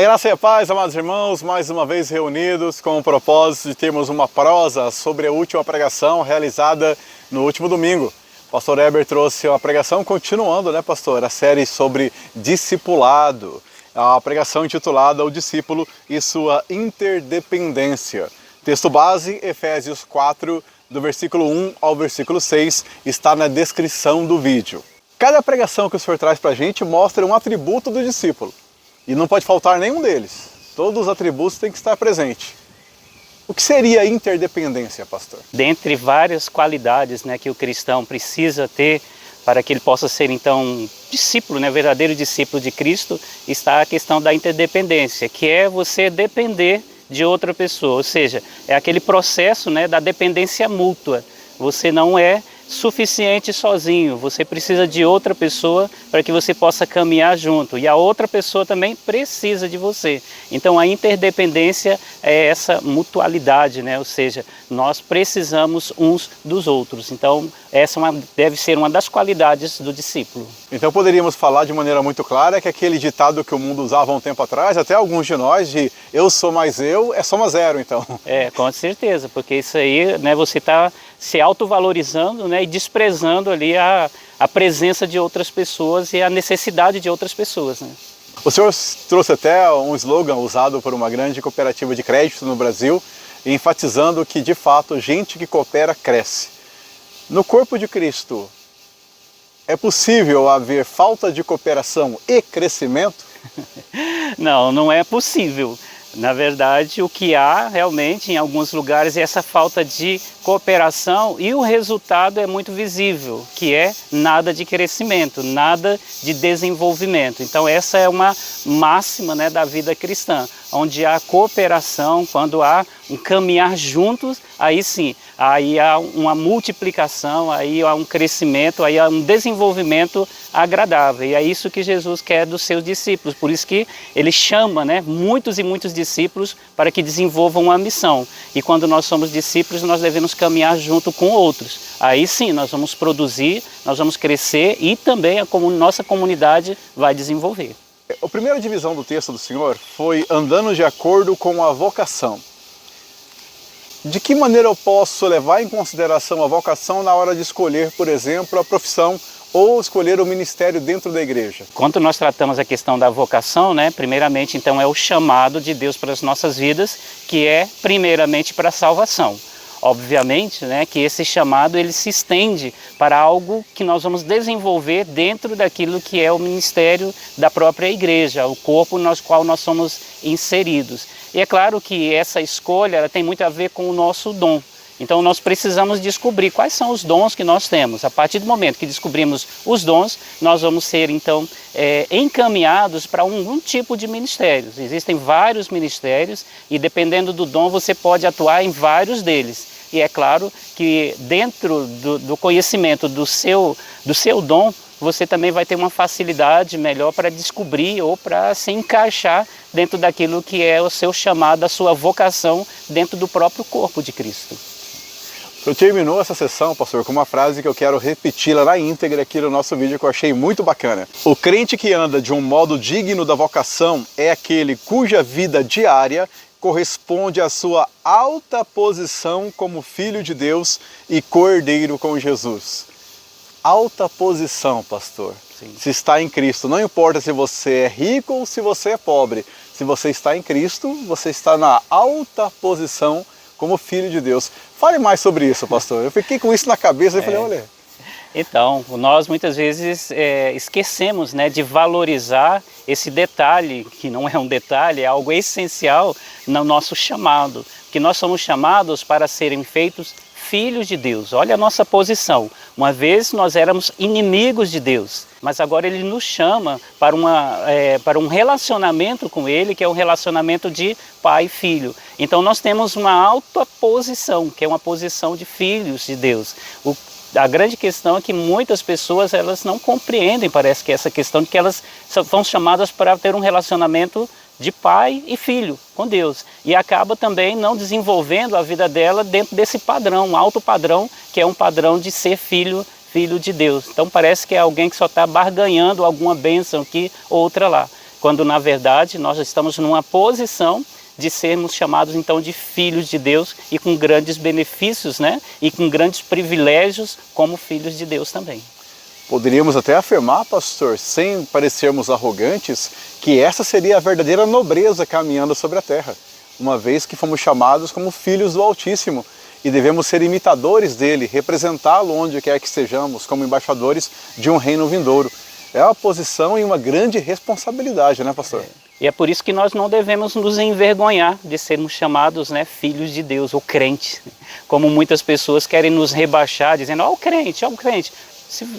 graça e a paz, amados irmãos, mais uma vez reunidos com o propósito de termos uma prosa sobre a última pregação realizada no último domingo. O pastor Heber trouxe uma pregação continuando, né, pastor? A série sobre discipulado, a pregação intitulada O Discípulo e Sua Interdependência. Texto base, Efésios 4, do versículo 1 ao versículo 6, está na descrição do vídeo. Cada pregação que o senhor traz para a gente mostra um atributo do discípulo. E não pode faltar nenhum deles. Todos os atributos têm que estar presentes. O que seria a interdependência, pastor? Dentre várias qualidades, né, que o cristão precisa ter para que ele possa ser, então, discípulo, né, verdadeiro discípulo de Cristo, está a questão da interdependência, que é você depender de outra pessoa. Ou seja, é aquele processo, né, da dependência mútua. Você não é suficiente sozinho, você precisa de outra pessoa para que você possa caminhar junto, e a outra pessoa também precisa de você. Então a interdependência é essa mutualidade, né? Ou seja, nós precisamos uns dos outros. Então essa deve ser uma das qualidades do discípulo. Então poderíamos falar de maneira muito clara que aquele ditado que o mundo usava há um tempo atrás, até alguns de nós, de eu sou mais eu, é soma zero, então. É, com certeza, porque isso aí, né, você está se autovalorizando, né, e desprezando ali a presença de outras pessoas e a necessidade de outras pessoas, né? O senhor trouxe até um slogan usado por uma grande cooperativa de crédito no Brasil, enfatizando que, de fato, gente que coopera cresce. No corpo de Cristo, é possível haver falta de cooperação e crescimento? Não, não é possível. Na verdade, o que há realmente em alguns lugares é essa falta de cooperação e o resultado é muito visível, que é nada de crescimento, nada de desenvolvimento. Então essa é uma máxima, né, da vida cristã, onde há cooperação, quando há um caminhar juntos, aí sim, aí há uma multiplicação, aí há um crescimento, aí há um desenvolvimento agradável. E é isso que Jesus quer dos seus discípulos, por isso que ele chama, né, muitos e muitos discípulos para que desenvolvam uma missão. E quando nós somos discípulos, nós devemos caminhar junto com outros. Aí sim, nós vamos produzir, nós vamos crescer e também a nossa comunidade vai desenvolver. A primeira divisão do texto do Senhor foi andando de acordo com a vocação. De que maneira eu posso levar em consideração a vocação na hora de escolher, por exemplo, a profissão ou escolher o ministério dentro da igreja? Quando nós tratamos a questão da vocação, né, primeiramente então é o chamado de Deus para as nossas vidas, que é primeiramente para a salvação. Obviamente, né, que esse chamado ele se estende para algo que nós vamos desenvolver dentro daquilo que é o ministério da própria igreja, o corpo no qual nós somos inseridos. E é claro que essa escolha ela tem muito a ver com o nosso dom. Então nós precisamos descobrir quais são os dons que nós temos. A partir do momento que descobrimos os dons, nós vamos ser então encaminhados para um tipo de ministérios. Existem vários ministérios e dependendo do dom você pode atuar em vários deles. E é claro que dentro do conhecimento do seu dom, você também vai ter uma facilidade melhor para descobrir ou para se encaixar dentro daquilo que é o seu chamado, a sua vocação dentro do próprio corpo de Cristo. Eu terminou essa sessão, pastor, com uma frase que eu quero repeti-la na íntegra aqui no nosso vídeo, que eu achei muito bacana. O crente que anda de um modo digno da vocação é aquele cuja vida diária corresponde à sua alta posição como filho de Deus e co-herdeiro com Jesus. Alta posição, pastor. Sim. Se está em Cristo, não importa se você é rico ou se você é pobre. Se você está em Cristo, você está na alta posição como filho de Deus. Fale mais sobre isso, pastor. Eu fiquei com isso na cabeça e falei, olha... Então, nós muitas vezes esquecemos, né, de valorizar esse detalhe, que não é um detalhe, é algo essencial no nosso chamado. Que nós somos chamados para serem feitos filhos de Deus. Olha a nossa posição. Uma vez nós éramos inimigos de Deus, mas agora Ele nos chama para um relacionamento com Ele, que é um relacionamento de pai e filho. Então nós temos uma alta posição, que é uma posição de filhos de Deus. A grande questão é que muitas pessoas elas não compreendem, parece que essa questão de que elas são chamadas para ter um relacionamento de pai e filho com Deus. E acaba também não desenvolvendo a vida dela dentro desse padrão, um alto padrão, que é um padrão de ser filho de Deus. Então parece que é alguém que só está barganhando alguma bênção aqui, outra lá. quando na verdade nós estamos numa posição de sermos chamados então de filhos de Deus e com grandes benefícios, né? E com grandes privilégios como filhos de Deus também. Poderíamos até afirmar, pastor, sem parecermos arrogantes, que essa seria a verdadeira nobreza caminhando sobre a terra, uma vez que fomos chamados como filhos do Altíssimo e devemos ser imitadores dele, representá-lo onde quer que estejamos, como embaixadores de um reino vindouro. É uma posição e uma grande responsabilidade, né, pastor? E é por isso que nós não devemos nos envergonhar de sermos chamados, né, filhos de Deus, ou crentes. Como muitas pessoas querem nos rebaixar, dizendo, ó o crente, ó o crente.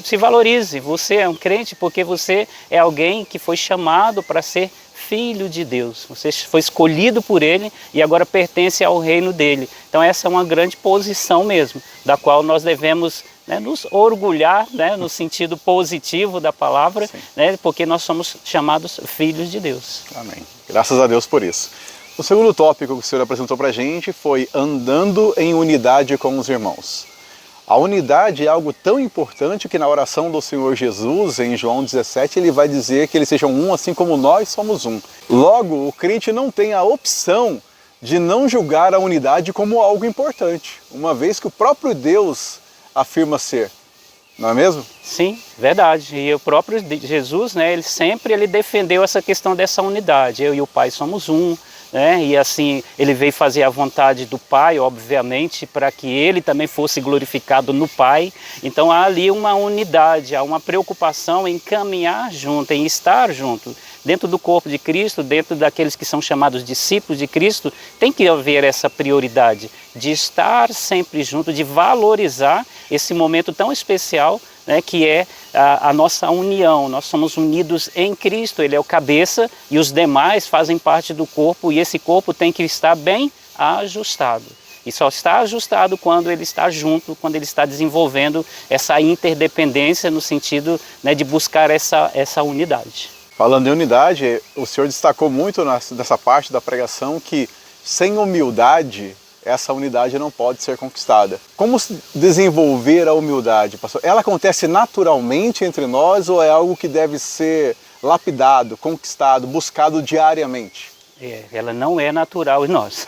Se valorize, você é um crente porque você é alguém que foi chamado para ser filho de Deus. Você foi escolhido por Ele e agora pertence ao reino dele. Então essa é uma grande posição mesmo, da qual nós devemos, né, nos orgulhar, né, no sentido positivo da palavra, né, porque nós somos chamados filhos de Deus. Amém. Graças a Deus por isso. O segundo tópico que o senhor apresentou para a gente foi andando em unidade com os irmãos. A unidade é algo tão importante que na oração do Senhor Jesus, em João 17, ele vai dizer que eles sejam um assim como nós somos um. Logo, o crente não tem a opção de não julgar a unidade como algo importante, uma vez que o próprio Deus afirma ser. Não é mesmo? Sim, verdade. E o próprio Jesus, né, ele defendeu essa questão dessa unidade. Eu e o Pai somos um. E assim, ele veio fazer a vontade do Pai, obviamente, para que ele também fosse glorificado no Pai. Então há ali uma unidade, há uma preocupação em caminhar junto, em estar junto. Dentro do corpo de Cristo, dentro daqueles que são chamados discípulos de Cristo, tem que haver essa prioridade de estar sempre junto, de valorizar esse momento tão especial, né, que é a nossa união. Nós somos unidos em Cristo, Ele é o cabeça e os demais fazem parte do corpo e esse corpo tem que estar bem ajustado. E só está ajustado quando ele está junto, quando ele está desenvolvendo essa interdependência no sentido, né, de buscar essa unidade. Falando em unidade, o senhor destacou muito nessa parte da pregação que sem humildade essa unidade não pode ser conquistada. Como desenvolver a humildade, pastor? Ela acontece naturalmente entre nós ou é algo que deve ser lapidado, conquistado, buscado diariamente? Ela não é natural em nós.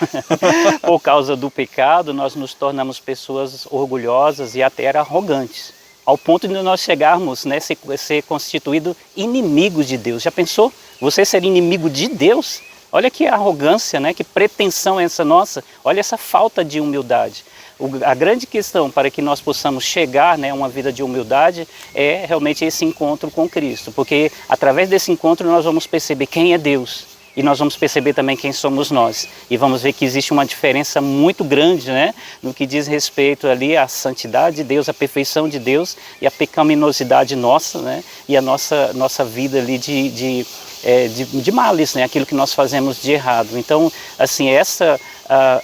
Por causa do pecado, nós nos tornamos pessoas orgulhosas e até arrogantes, ao ponto de nós chegarmos, né, ser constituído inimigos de Deus. Já pensou? Você ser inimigo de Deus? Olha que arrogância, né? Que pretensão é essa nossa, olha essa falta de humildade. A grande questão para que nós possamos chegar, né, a uma vida de humildade é realmente esse encontro com Cristo, porque através desse encontro nós vamos perceber quem é Deus e nós vamos perceber também quem somos nós e vamos ver que existe uma diferença muito grande, né, no que diz respeito ali à santidade de Deus, à perfeição de Deus e à pecaminosidade nossa, né, e a nossa vida ali de males, né, aquilo que nós fazemos de errado. Então, assim, essa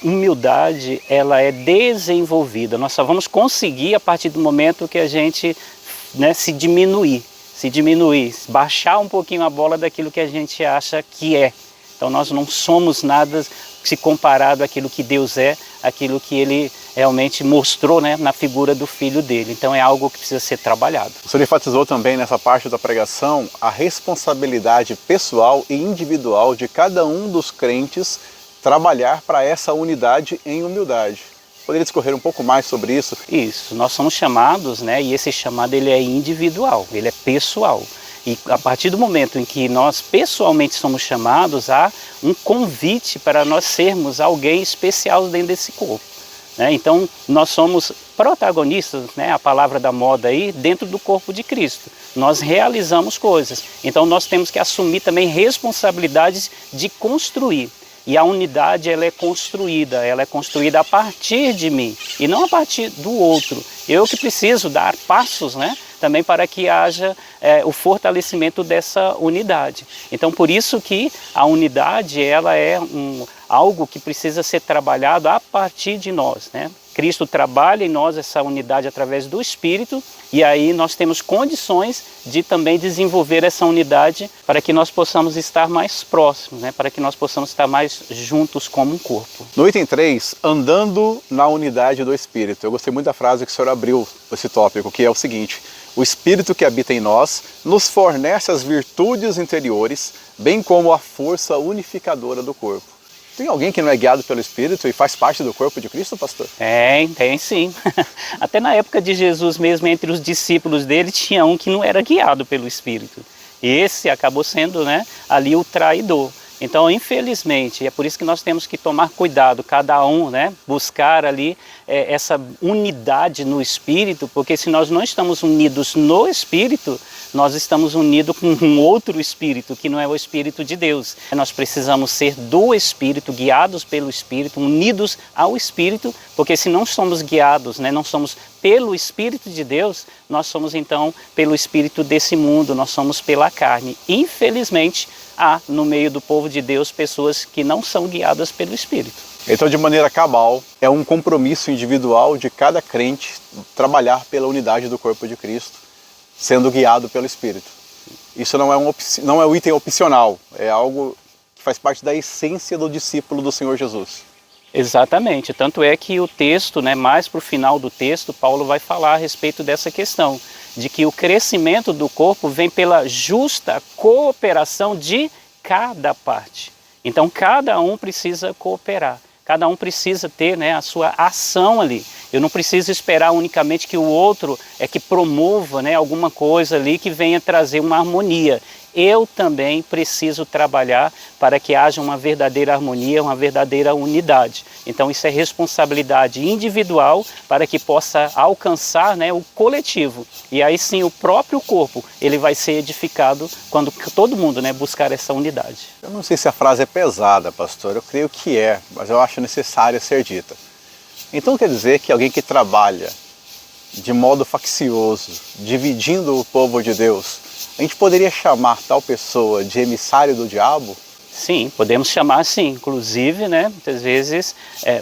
humildade, ela é desenvolvida. Nós só vamos conseguir a partir do momento que a gente, né, se diminuir, baixar um pouquinho a bola daquilo que a gente acha que é. Então nós não somos nada se comparado àquilo que Deus é, aquilo que Ele realmente mostrou, né, na figura do Filho dele. Então é algo que precisa ser trabalhado. O senhor enfatizou também nessa parte da pregação a responsabilidade pessoal e individual de cada um dos crentes trabalhar para essa unidade em humildade. Poderia discorrer um pouco mais sobre isso? Isso, nós somos chamados, né, e esse chamado ele é individual, ele é pessoal. E a partir do momento em que nós pessoalmente somos chamados, há um convite para nós sermos alguém especial dentro desse corpo. Né? Então nós somos protagonistas, né, a palavra da moda aí, dentro do corpo de Cristo. Nós realizamos coisas, então nós temos que assumir também responsabilidades de construir. E a unidade ela é construída a partir de mim e não a partir do outro. Eu que preciso dar passos, né, também para que haja o fortalecimento dessa unidade. Então por isso que a unidade ela é algo que precisa ser trabalhado a partir de nós, né? Cristo trabalha em nós essa unidade através do Espírito, e aí nós temos condições de também desenvolver essa unidade para que nós possamos estar mais próximos, né? Para que nós possamos estar mais juntos como um corpo. No item 3, andando na unidade do Espírito. Eu gostei muito da frase que o senhor abriu esse tópico, que é o seguinte: o Espírito que habita em nós nos fornece as virtudes interiores, bem como a força unificadora do corpo. Tem alguém que não é guiado pelo Espírito e faz parte do corpo de Cristo, pastor? Tem sim. Até na época de Jesus mesmo, entre os discípulos dele, tinha um que não era guiado pelo Espírito. Esse acabou sendo, né, ali o traidor. Então, infelizmente, é por isso que nós temos que tomar cuidado, cada um, né, buscar ali essa unidade no Espírito, porque se nós não estamos unidos no Espírito, nós estamos unidos com um outro Espírito, que não é o Espírito de Deus. Nós precisamos ser do Espírito, guiados pelo Espírito, unidos ao Espírito, porque se não somos guiados, né, não somos pelo Espírito de Deus, nós somos então pelo Espírito desse mundo, nós somos pela carne. Infelizmente, há no meio do povo de Deus pessoas que não são guiadas pelo Espírito. Então, de maneira cabal, é um compromisso individual de cada crente trabalhar pela unidade do corpo de Cristo, sendo guiado pelo Espírito. Isso não é um item opcional, é algo que faz parte da essência do discípulo do Senhor Jesus. Exatamente, tanto é que o texto, né, mais para o final do texto, Paulo vai falar a respeito dessa questão, de que o crescimento do corpo vem pela justa cooperação de cada parte. Então cada um precisa cooperar, cada um precisa ter, né, a sua ação ali. Eu não preciso esperar unicamente que o outro que promova, né, alguma coisa ali que venha trazer uma harmonia. Eu também preciso trabalhar para que haja uma verdadeira harmonia, uma verdadeira unidade. Então isso é responsabilidade individual para que possa alcançar, né, o coletivo. E aí sim o próprio corpo ele vai ser edificado quando todo mundo, né, buscar essa unidade. Eu não sei se a frase é pesada, pastor, eu creio que é, mas eu acho necessária ser dita. Então quer dizer que alguém que trabalha de modo faccioso, dividindo o povo de Deus, a gente poderia chamar tal pessoa de emissário do diabo? Sim, podemos chamar assim. Inclusive, né, muitas vezes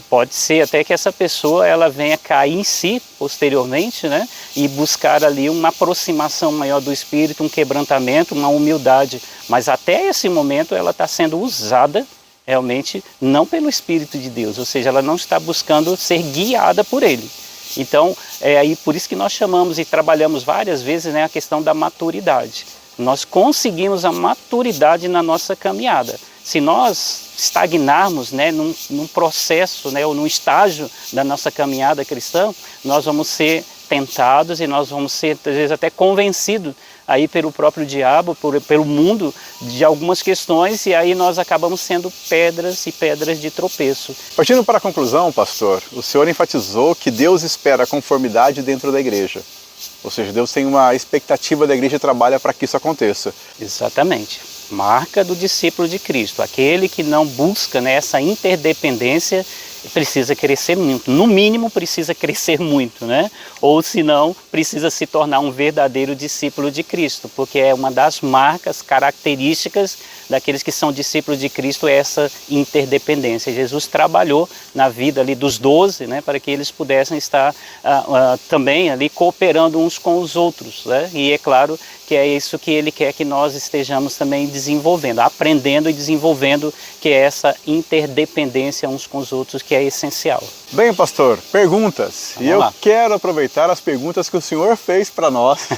pode ser até que essa pessoa ela venha cair em si posteriormente, né, e buscar ali uma aproximação maior do Espírito, um quebrantamento, uma humildade. Mas até esse momento ela está sendo usada realmente não pelo Espírito de Deus, ou seja, ela não está buscando ser guiada por Ele. Então, é aí por isso que nós chamamos e trabalhamos várias vezes, né, a questão da maturidade. Nós conseguimos a maturidade na nossa caminhada. Se nós estagnarmos, né, num processo, né, ou num estágio da nossa caminhada cristã, nós vamos ser tentados e nós vamos ser, às vezes, até convencidos aí pelo próprio diabo, pelo mundo, de algumas questões, e aí nós acabamos sendo pedras e pedras de tropeço. Partindo para a conclusão, pastor, o senhor enfatizou que Deus espera a conformidade dentro da igreja. Ou seja, Deus tem uma expectativa da igreja e trabalha para que isso aconteça. Exatamente. Marca do discípulo de Cristo. Aquele que não busca, né, essa interdependência precisa crescer muito. No mínimo precisa crescer muito, né? Ou se não, precisa se tornar um verdadeiro discípulo de Cristo, porque é uma das marcas, características daqueles que são discípulos de Cristo, é essa interdependência. Jesus trabalhou na vida ali dos 12, né, para que eles pudessem estar também ali cooperando uns com os outros, né? E é claro que é isso que Ele quer que nós estejamos também desenvolvendo, aprendendo e desenvolvendo, que é essa interdependência uns com os outros, que é essencial. Bem, pastor, perguntas. Vamos e eu lá. quero aproveitar as perguntas que o senhor fez para nós.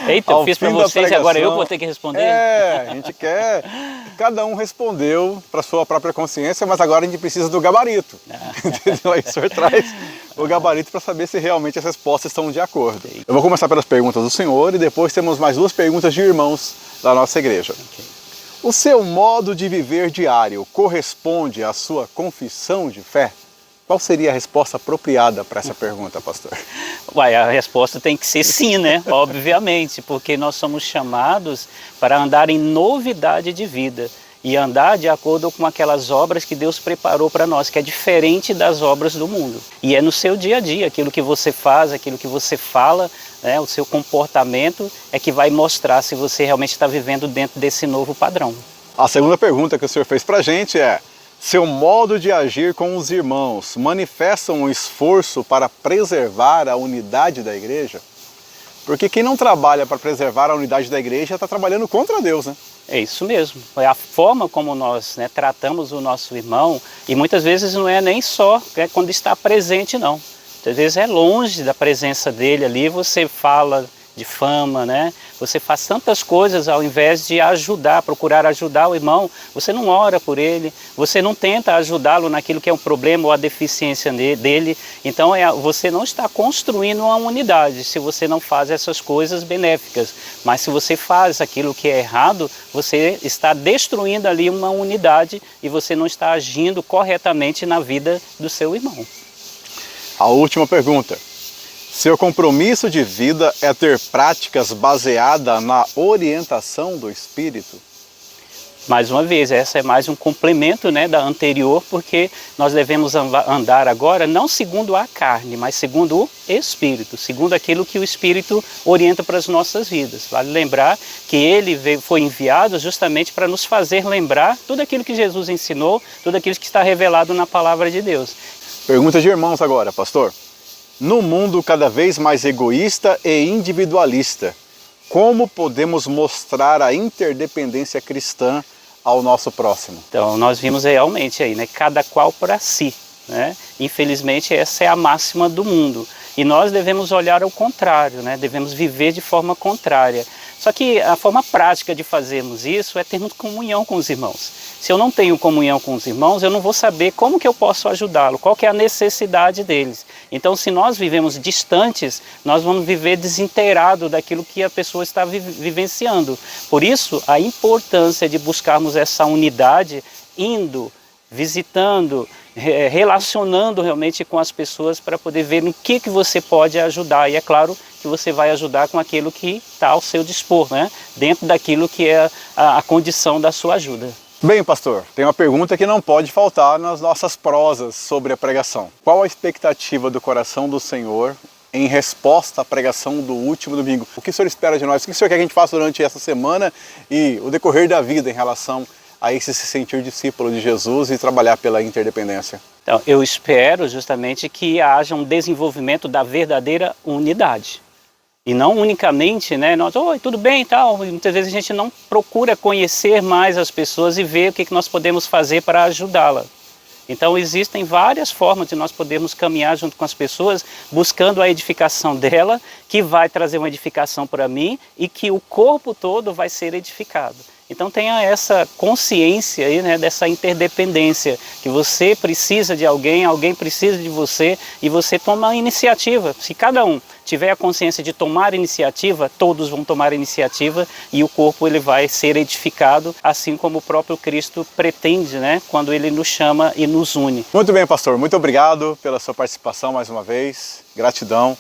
Eita, eu fiz para vocês e agora eu vou ter que responder? A gente quer. Cada um respondeu para sua própria consciência, mas agora a gente precisa do gabarito. Entendeu? Aí o senhor traz o gabarito para saber se realmente as respostas estão de acordo. Eu vou começar pelas perguntas do senhor e depois temos mais duas perguntas de irmãos da nossa igreja. Okay. O seu modo de viver diário corresponde à sua confissão de fé? Qual seria a resposta apropriada para essa pergunta, pastor? Uai, a resposta tem que ser sim, né? Obviamente, porque nós somos chamados para andar em novidade de vida e andar de acordo com aquelas obras que Deus preparou para nós, que é diferente das obras do mundo. E é no seu dia a dia, aquilo que você faz, aquilo que você fala, né, o seu comportamento é que vai mostrar se você realmente está vivendo dentro desse novo padrão. A segunda pergunta que o senhor fez para a gente é: seu modo de agir com os irmãos manifesta um esforço para preservar a unidade da igreja? Porque quem não trabalha para preservar a unidade da igreja está trabalhando contra Deus, né? É isso mesmo, é a forma como nós tratamos o nosso irmão, e muitas vezes não é nem só quando está presente, não. Muitas vezes é longe da presença dele ali, você fala de fama, né? Você faz tantas coisas ao invés de ajudar, procurar ajudar o irmão. Você não ora por ele, você não tenta ajudá-lo naquilo que é um problema ou a deficiência dele. Então você não está construindo uma unidade se você não faz essas coisas benéficas. Mas se você faz aquilo que é errado, você está destruindo ali uma unidade e você não está agindo corretamente na vida do seu irmão. A última pergunta. Seu compromisso de vida é ter práticas baseadas na orientação do Espírito? Mais uma vez, essa é mais um complemento, né, da anterior, porque nós devemos andar agora não segundo a carne, mas segundo o Espírito, segundo aquilo que o Espírito orienta para as nossas vidas. Vale lembrar que ele foi enviado justamente para nos fazer lembrar tudo aquilo que Jesus ensinou, tudo aquilo que está revelado na Palavra de Deus. Pergunta de irmãos agora, pastor. No mundo cada vez mais egoísta e individualista, como podemos mostrar a interdependência cristã ao nosso próximo? Então, nós vimos realmente aí, né, cada qual para si, né? Infelizmente, essa é a máxima do mundo. E nós devemos olhar ao contrário, né? Devemos viver de forma contrária. Só que a forma prática de fazermos isso é termos comunhão com os irmãos. Se eu não tenho comunhão com os irmãos, eu não vou saber como que eu posso ajudá-lo, qual que é a necessidade deles. Então, se nós vivemos distantes, nós vamos viver desinteirado daquilo que a pessoa está vivenciando. Por isso, a importância de buscarmos essa unidade, indo, visitando, relacionando realmente com as pessoas para poder ver no que você pode ajudar. E é claro que você vai ajudar com aquilo que está ao seu dispor, né? Dentro daquilo que é a condição da sua ajuda. Bem, pastor, tem uma pergunta que não pode faltar nas nossas prosas sobre a pregação. Qual a expectativa do coração do Senhor em resposta à pregação do último domingo? O que o Senhor espera de nós? O que o Senhor quer que a gente faça durante essa semana e o decorrer da vida em relação a esse se sentir discípulo de Jesus e trabalhar pela interdependência? Então, eu espero justamente que haja um desenvolvimento da verdadeira unidade. E não unicamente, né, nós, oi, tudo bem e tal, muitas vezes a gente não procura conhecer mais as pessoas e ver o que nós podemos fazer para ajudá-la. Então existem várias formas de nós podermos caminhar junto com as pessoas, buscando a edificação dela, que vai trazer uma edificação para mim e que o corpo todo vai ser edificado. Então tenha essa consciência aí, né, dessa interdependência, que você precisa de alguém, alguém precisa de você e você toma a iniciativa. Se cada um tiver a consciência de tomar iniciativa, todos vão tomar iniciativa e o corpo ele vai ser edificado, assim como o próprio Cristo pretende, né, quando ele nos chama e nos une. Muito bem, pastor. Muito obrigado pela sua participação mais uma vez. Gratidão.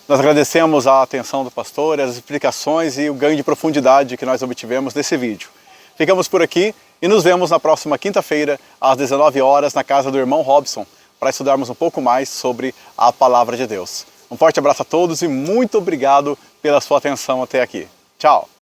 Nós agradecemos a atenção do pastor, as explicações e o ganho de profundidade que nós obtivemos nesse vídeo. Ficamos por aqui e nos vemos na próxima quinta-feira, às 19 horas, na casa do irmão Robson, para estudarmos um pouco mais sobre a Palavra de Deus. Um forte abraço a todos e muito obrigado pela sua atenção até aqui. Tchau!